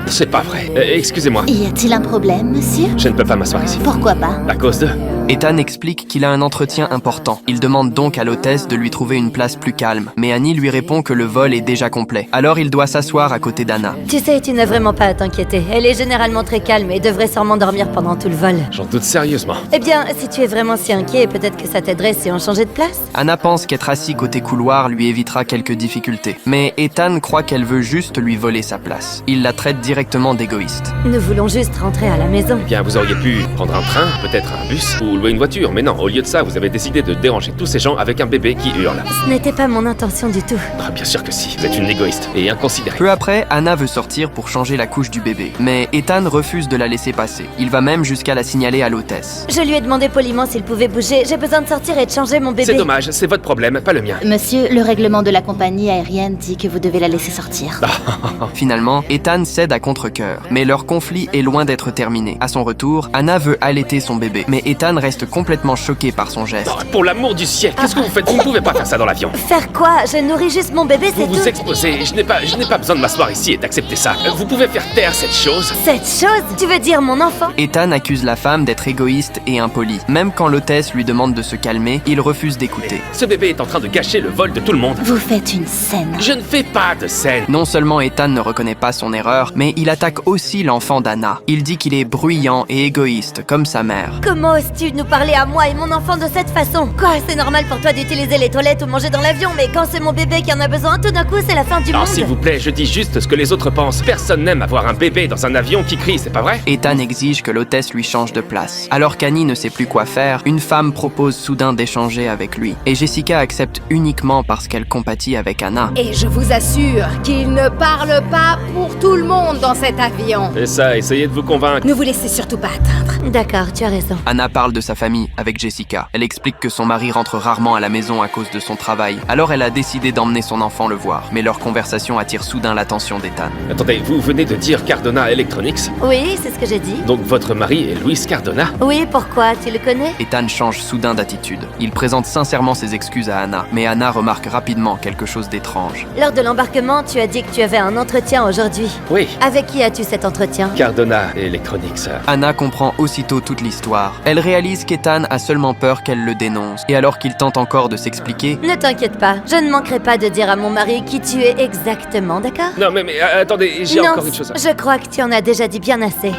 C'est pas vrai. Excusez-moi. Y a-t-il un problème, monsieur? Je ne peux pas m'asseoir ici. Pourquoi pas? À cause de... Ethan explique qu'il a un entretien important. Il demande donc à l'hôtesse de lui trouver une place plus calme. Mais Annie lui répond que le vol est déjà complet. Alors il doit s'asseoir à côté d'Anna. Tu sais, tu n'as vraiment pas à t'inquiéter. Elle est généralement très calme et devrait sûrement dormir pendant tout le vol. J'en doute sérieusement. Eh bien, si tu es vraiment si inquiet, peut-être que ça t'aiderait si on changeait de place. Anna pense qu'être assis côté couloir lui évitera quelques difficultés. Mais Ethan croit qu'elle veut juste lui voler sa place. Il la traite directement d'égoïste. Nous voulons juste rentrer à la maison. Bien, vous auriez pu prendre un train, peut-être un bus, ou louer une voiture. Mais non, au lieu de ça, vous avez décidé de déranger tous ces gens avec un bébé qui hurle. Ce n'était pas mon intention du tout. Ah, bien sûr que si. Vous êtes une égoïste et inconsidérée. Peu après, Anna veut sortir pour changer la couche du bébé. Mais Ethan refuse de la laisser passer. Il va même jusqu'à la signaler à l'hôtesse. Je lui ai demandé poliment s'il pouvait bouger. J'ai besoin de sortir et de changer mon bébé. C'est dommage, c'est votre problème, pas le mien. Monsieur, le règlement de la compagnie aérienne dit que vous devez la laisser sortir. Finalement, Ethan cède à contre-cœur. Mais leur conflit est loin d'être terminé. À son retour, Anna veut allaiter son bébé. Mais Ethan reste complètement choqué par son geste. Oh, pour l'amour du ciel, qu'est-ce que vous faites? Vous ne pouvez pas faire ça dans l'avion. Faire quoi? Je nourris juste mon bébé, c'est Vous tout. vous exposez, je n'ai pas besoin de m'asseoir ici et d'accepter ça. Vous pouvez faire taire cette chose. Cette chose? Tu veux dire mon enfant? Ethan accuse la femme d'être égoïste et impolie. Même quand l'hôtesse lui demande de se calmer, il refuse d'écouter. Ce bébé est en train de gâcher le vol de tout le monde. Vous faites une scène. Je ne fais pas de scène. Non seulement Ethan ne reconnaît pas son erreur, mais il attaque aussi l'enfant d'Anna. Il dit qu'il est bruyant et égoïste, comme sa mère. Comment oses-tu nous parler à moi et mon enfant de cette façon? Quoi, c'est normal pour toi d'utiliser les toilettes ou manger dans l'avion, mais quand c'est mon bébé qui en a besoin, tout d'un coup, c'est la fin du Non, monde. s'il vous plaît, je dis juste ce que les autres pensent. Personne n'aime avoir un bébé dans un avion qui crie, c'est pas vrai? Ethan exige que l'hôtesse lui change de place. Alors qu'Annie ne sait plus quoi faire, une femme propose soudain d'échanger avec lui. Et Jessica accepte uniquement parce qu'elle compatit avec Anna. Et je vous assure qu'il ne parle pas pour tout le monde dans cet avion. C'est ça, essayez de vous convaincre. Ne vous laissez surtout pas atteindre. D'accord, tu as raison. Anna parle de sa famille avec Jessica. Elle explique que son mari rentre rarement à la maison à cause de son travail. Alors elle a décidé d'emmener son enfant le voir. Mais leur conversation attire soudain l'attention d'Ethan. Attendez, vous venez de dire Cardona Electronics? Oui, c'est ce que j'ai dit. Donc votre mari est Luis Cardona? Oui, pourquoi? Tu le connais? Ethan change soudain d'attitude. Il présente sincèrement ses excuses à Anna. Mais Anna remarque rapidement quelque chose d'étrange. Lors de l'embarquement, tu as dit que tu avais un entretien aujourd'hui. Oui. Avec qui as-tu cet entretien? Cardona Electronics. Anna comprend aussitôt toute l'histoire. Elle réalise qu'Ethan a seulement peur qu'elle le dénonce. Et alors qu'il tente encore de s'expliquer, Ne t'inquiète pas, je ne manquerai pas de dire à mon mari qui tu es exactement, d'accord? Non mais attendez, j'ai Non, encore une chose. je crois que tu en as déjà dit bien assez.